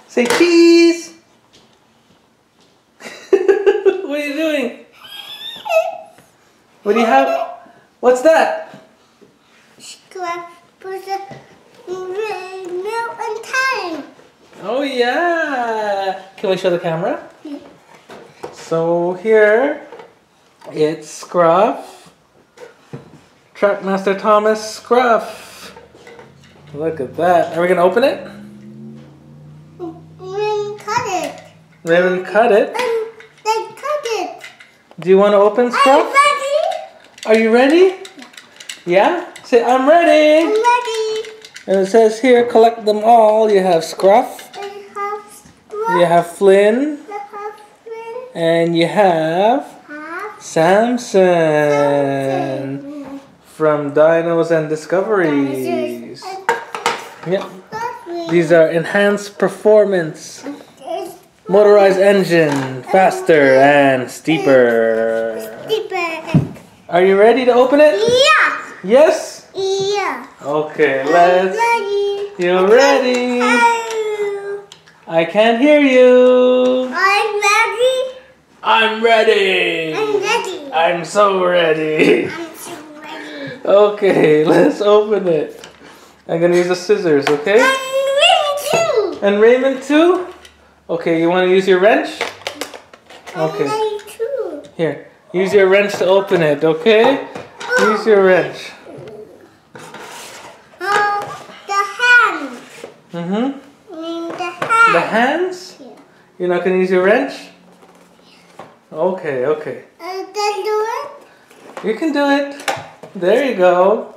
Say cheese! What are you doing? What do you have? What's that? Scruff for the milk and time. Oh yeah! Can we show the camera? Yeah. So here, it's Scruff. Trackmaster Thomas Scruff. Look at that. Are we going to open it? Raymond cut it. Raymond cut it. And they cut it. Do you want to open Scruff? I'm ready. Are you ready? Yeah? Say, I'm ready. I'm ready. And it says here, collect them all. You have Scruff. I have Scruff. You have Flynn. I have Flynn. And you have Samson. From Dinos and Discoveries. Yeah. These are enhanced performance. Motorized engine. Faster and steeper. Are you ready to open it? Yeah. Yes? Yeah. Okay, I'm let's... ready. You're ready. I can't hear you. I'm ready. I'm ready. I'm ready. I'm so ready. I'm so ready. Okay, let's open it. I'm gonna use the scissors, okay? I'm ready too. And Raymond too? Okay, you wanna use your wrench? I'm Okay. ready too. Here, use your wrench to open it, okay? Use your wrench. The hand. Mm-hmm. The hand. The hands? Yeah. You're not gonna use your wrench? Okay, okay. Then do it. You can do it. There you go.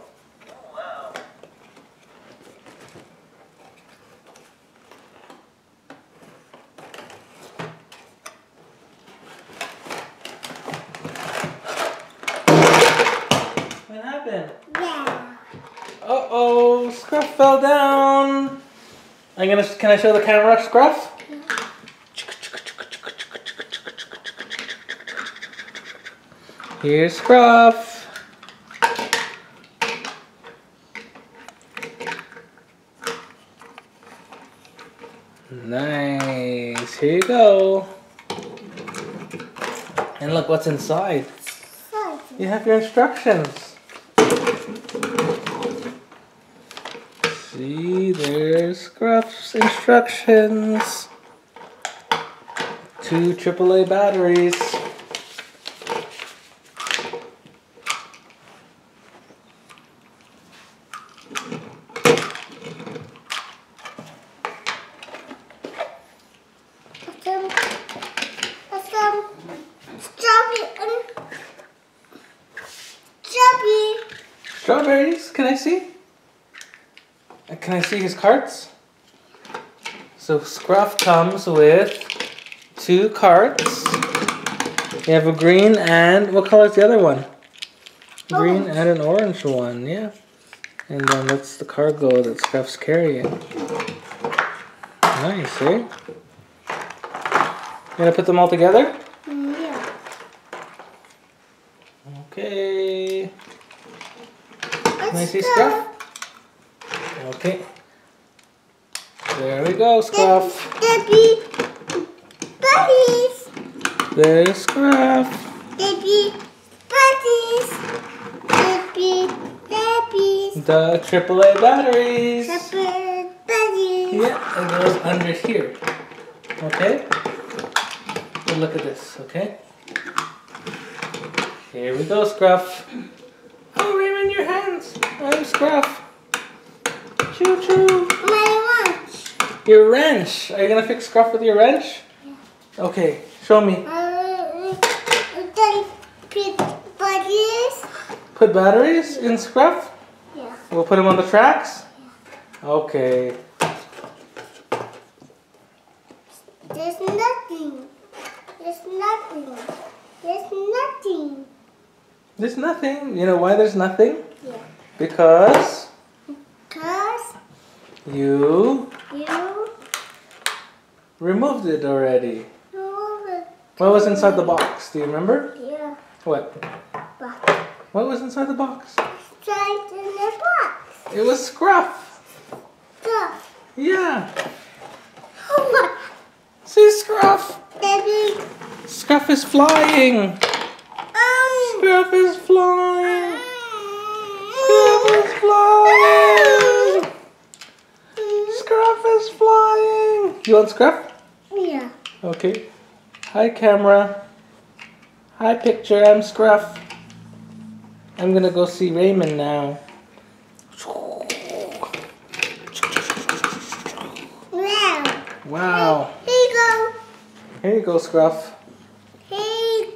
What happened? Yeah. Uh-oh, Scruff fell down. Can I show the camera Scruff? Here's Scruff. Nice. Here you go. And look what's inside. You have your instructions. See, there's Scruff's instructions. 2 AAA batteries. Strawberries? Can I see? Can I see his carts? So Scruff comes with 2 carts. You have a green and what color is the other one? Green and an orange one, yeah. And then that's the cargo that Scruff's carrying. Nice, eh? You gonna put them all together? Yeah. Okay. Can I see Scruff? Okay. There we go, Scruff. Debbie, buddies. There's Scruff. Debbie, buddies. Debbie, Debbie's. The AAA batteries. Debbie, buddies. Yeah, it goes under here. Okay? And look at this, okay? Here we go, Scruff. Oh, Raymond, your hands. I'm Scruff. Choo choo. My watch. Your wrench. Are you gonna fix Scruff with your wrench? Yeah. Okay, show me. Then put buddies. Put batteries in Scruff? Yeah. We'll put them on the tracks? Yeah. Okay. There's nothing. There's nothing. There's nothing. There's nothing. You know why there's nothing? Yeah. Because Because you you removed it already. remove it. What was inside the box? Do you remember? Yeah. What? But What was inside the box? it's right in the box. It was Scruff. Go. Yeah. Oh my. See Scruff. Daddy. Scruff is flying. Scruff is flying. Scruff is flying. Scruff is flying. You want Scruff? Yeah. Okay. Hi camera. Hi picture. I'm Scruff. I'm gonna go see Raymond now. Wow. Wow. Here you go. Here you go, Scruff. Hey.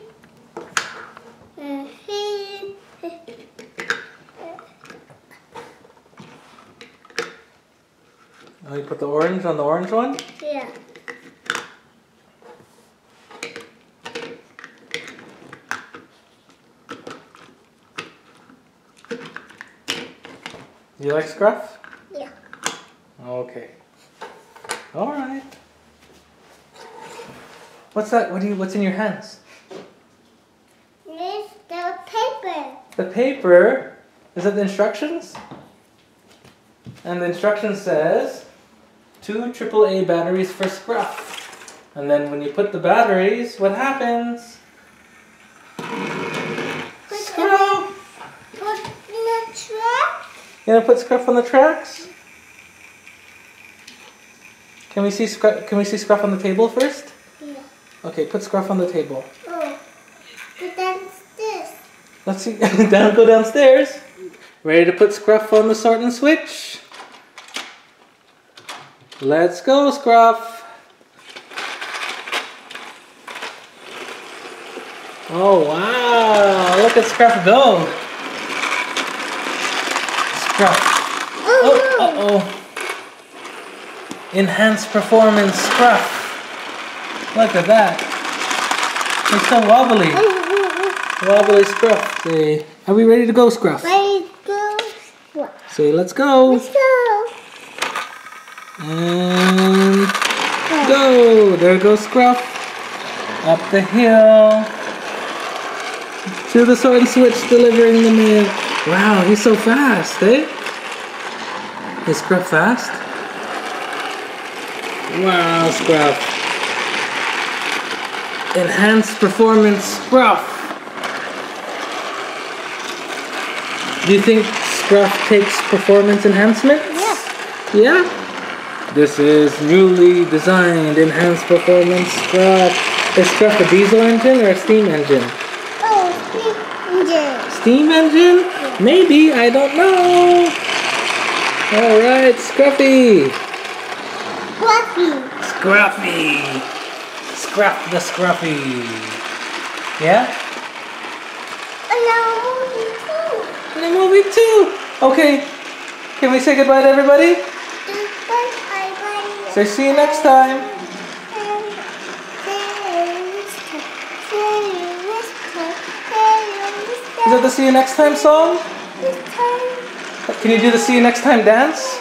Oh, you put the orange on the orange one? Yeah. Do you like Scruff? Yeah. Okay. All right. What's that? What's in your hands? This the paper. The paper. Is that the instructions? And the instruction says 2 AAA batteries for Scruff. And then when you put the batteries, what happens? Scruff! Put in the track. You gonna put Scruff on the tracks? Can we see Scruff on the table first? Yeah. Okay, put Scruff on the table. Oh. But that's this. Let's see. Go downstairs. Ready to put Scruff on the sort and switch? Let's go, Scruff. Oh wow! Look at Scruff go. Scruff. Oh, uh-oh. Enhanced performance Scruff. Look at that. It's so wobbly. Wobbly Scruff. Say, are we ready to go, Scruff? Ready to go. Say, let's go. Let's go. And go. There goes Scruff. Up the hill. To the sort and switch, delivering the mail. Wow, he's so fast, eh? Is Scruff fast? Wow, Scruff. Enhanced performance Scruff. Do you think Scruff takes performance enhancements? Yeah. Yeah? This is newly designed enhanced performance Scruff. Is Scruff a diesel engine or a steam engine? Oh, engine. Steam engine? Maybe, I don't know. Alright, Scruffy. Fluffy. Scruffy. Scruff the Scruffy. Yeah? In the movie too. Okay. Can we say goodbye to everybody? Say see you next time. Is that the see you next time song? Can you do the see you next time dance?